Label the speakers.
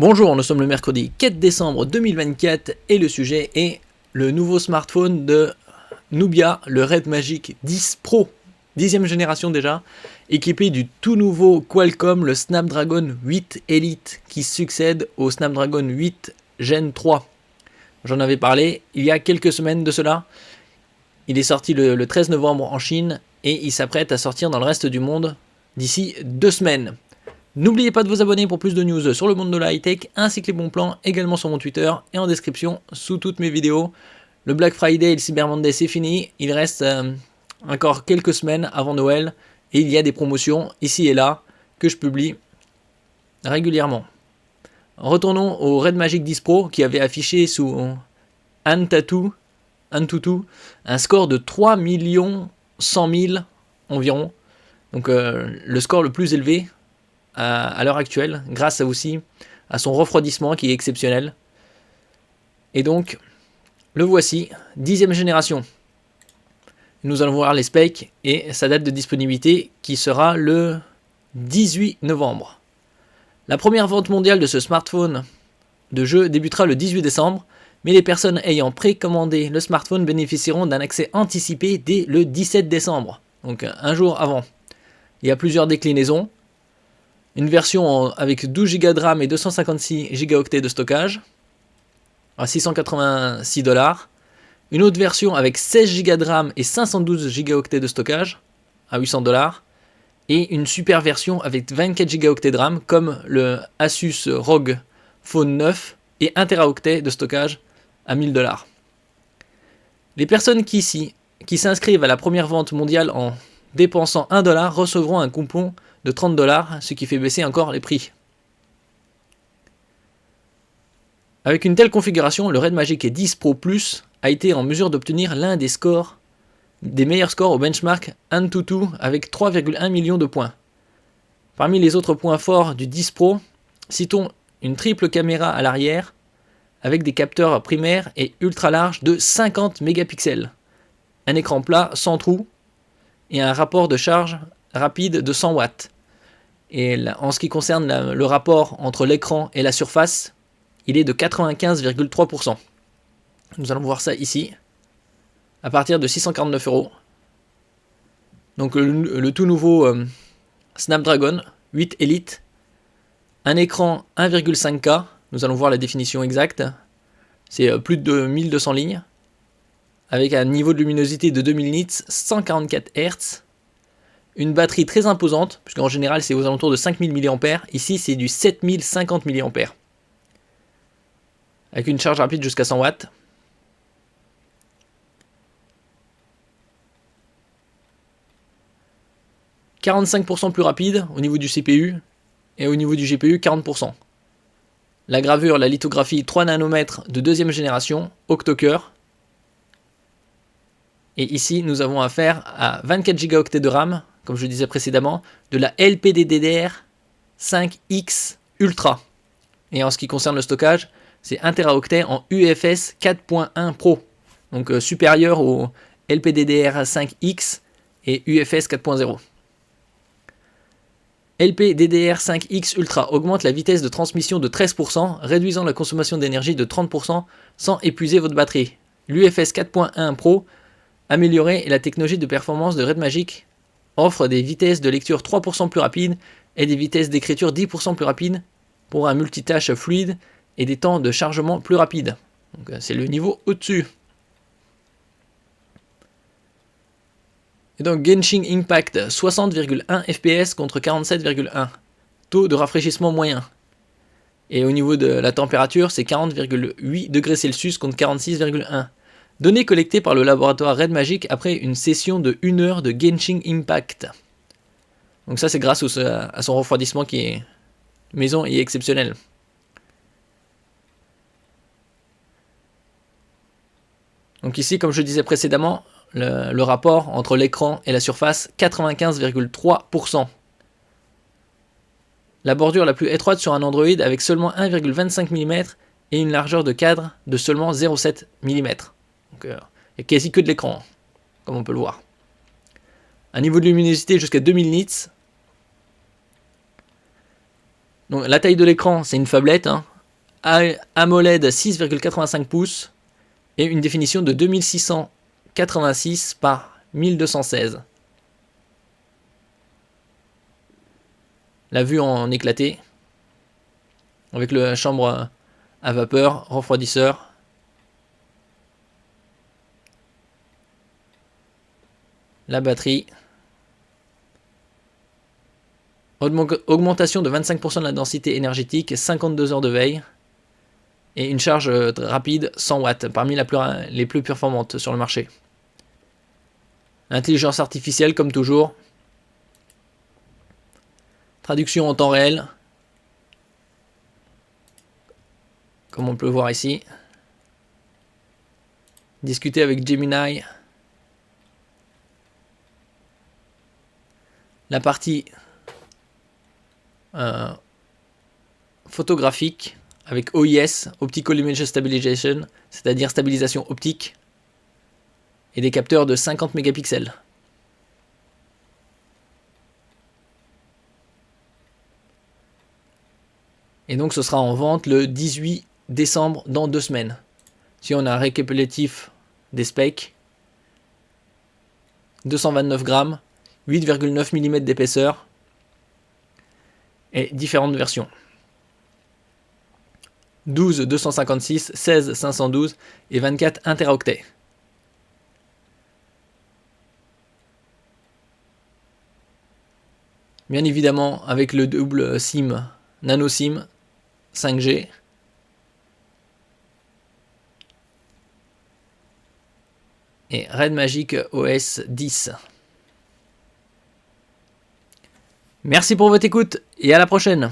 Speaker 1: Bonjour, nous sommes le mercredi 4 décembre 2024 et le sujet est le nouveau smartphone de Nubia, le Red Magic 10 Pro, 10e génération déjà, équipé du tout nouveau Qualcomm, le Snapdragon 8 Elite, qui succède au Snapdragon 8 Gen 3. J'en avais parlé il y a quelques semaines de cela. Il est sorti le 13 novembre en Chine et il s'apprête à sortir dans le reste du monde d'ici 2 semaines. N'oubliez pas de vous abonner pour plus de news sur le monde de la high-tech, ainsi que les bons plans, également sur mon Twitter et en description sous toutes mes vidéos. Le Black Friday et le Cyber Monday c'est fini, il reste encore quelques semaines avant Noël et il y a des promotions ici et là que je publie régulièrement. Retournons au Red Magic 10 Pro qui avait affiché sous Antutu un score de 3 100 000 environ, donc le score le plus élevé à l'heure actuelle, grâce aussi à son refroidissement qui est exceptionnel. Et donc, le voici, 10e génération. Nous allons voir les specs et sa date de disponibilité qui sera le 18 novembre. La première vente mondiale de ce smartphone de jeu débutera le 18 décembre, mais les personnes ayant précommandé le smartphone bénéficieront d'un accès anticipé dès le 17 décembre, donc un jour avant. Il y a plusieurs déclinaisons. Une version avec 12 Go de RAM et 256 Go de stockage à 686 $. Une autre version avec 16 Go de RAM et 512 Go de stockage à 800 $. Et une super version avec 24 Go de RAM comme le Asus ROG Phone 9 et 1 Teraoctet de stockage à 1000 $. Les personnes qui s'inscrivent à la première vente mondiale en dépensant 1 $ recevront un coupon de 30 $, ce qui fait baisser encore les prix. Avec une telle configuration, le Red Magic 10 Pro Plus a été en mesure d'obtenir l'un des meilleurs scores au benchmark Antutu avec 3,1 millions de points. Parmi les autres points forts du 10 Pro, citons une triple caméra à l'arrière avec des capteurs primaires et ultra larges de 50 mégapixels, un écran plat sans trou et un rapport de charge rapide de 100 watts. Et en ce qui concerne le rapport entre l'écran et la surface, il est de 95,3%. Nous allons voir ça ici, à partir de 649 €. Donc le tout nouveau Snapdragon 8 Elite, un écran 1,5K, nous allons voir la définition exacte, c'est plus de 1200 lignes, avec un niveau de luminosité de 2000 nits, 144 Hz, une batterie très imposante, puisqu'en général c'est aux alentours de 5000 mAh, ici c'est du 7050 mAh, avec une charge rapide jusqu'à 100 watts. « 45% plus rapide au niveau du CPU et au niveau du GPU 40%. La gravure, la lithographie 3 nanomètres de deuxième génération, octo-cœur. Et ici nous avons affaire à 24 Go de RAM, comme je le disais précédemment, de la LPDDR5X Ultra. Et en ce qui concerne le stockage, c'est 1 Teraoctet en UFS 4.1 Pro, donc supérieur au LPDDR5X et UFS 4.0. LPDDR5X Ultra augmente la vitesse de transmission de 13%, réduisant la consommation d'énergie de 30% sans épuiser votre batterie. L'UFS 4.1 Pro, améliorée, et la technologie de performance de Red Magic offre des vitesses de lecture 3% plus rapides et des vitesses d'écriture 10% plus rapides pour un multitâche fluide et des temps de chargement plus rapides. Donc c'est le niveau au-dessus. Et donc Genshin Impact 60,1 fps contre 47,1. Taux de rafraîchissement moyen. Et au niveau de la température, c'est 40,8 degrés Celsius contre 46,1. Données collectées par le laboratoire Red Magic après une session de 1 heure de Genshin Impact. Donc ça c'est grâce à son refroidissement qui est maison et exceptionnel. Donc ici, comme je disais précédemment, le rapport entre l'écran et la surface, 95,3%. La bordure la plus étroite sur un Android avec seulement 1,25 mm et une largeur de cadre de seulement 0,7 mm. Donc il n'y a quasi que de l'écran, comme on peut le voir. Un niveau de luminosité jusqu'à 2000 nits. Donc la taille de l'écran, c'est une phablette, hein. AMOLED 6,85 pouces et une définition de 2686 par 1216. La vue en éclaté, avec la chambre à vapeur, refroidisseur. La batterie. Augmentation de 25% de la densité énergétique, 52 heures de veille. Et une charge rapide 100 watts, parmi les plus performantes sur le marché. Intelligence artificielle comme toujours. Traduction en temps réel. Comme on peut le voir ici. Discuter avec Gemini. La partie photographique avec OIS, Optical Image Stabilization, c'est-à-dire stabilisation optique, et des capteurs de 50 mégapixels. Et donc ce sera en vente le 18 décembre dans 2 semaines. Si on a un récapitulatif des specs, 229 grammes, 8,9 mm d'épaisseur et différentes versions. 12 256, 16 512 et 24 Teraoctets. Bien évidemment avec le double SIM, nano SIM 5G. Et Red Magic OS 10. Merci pour votre écoute et à la prochaine.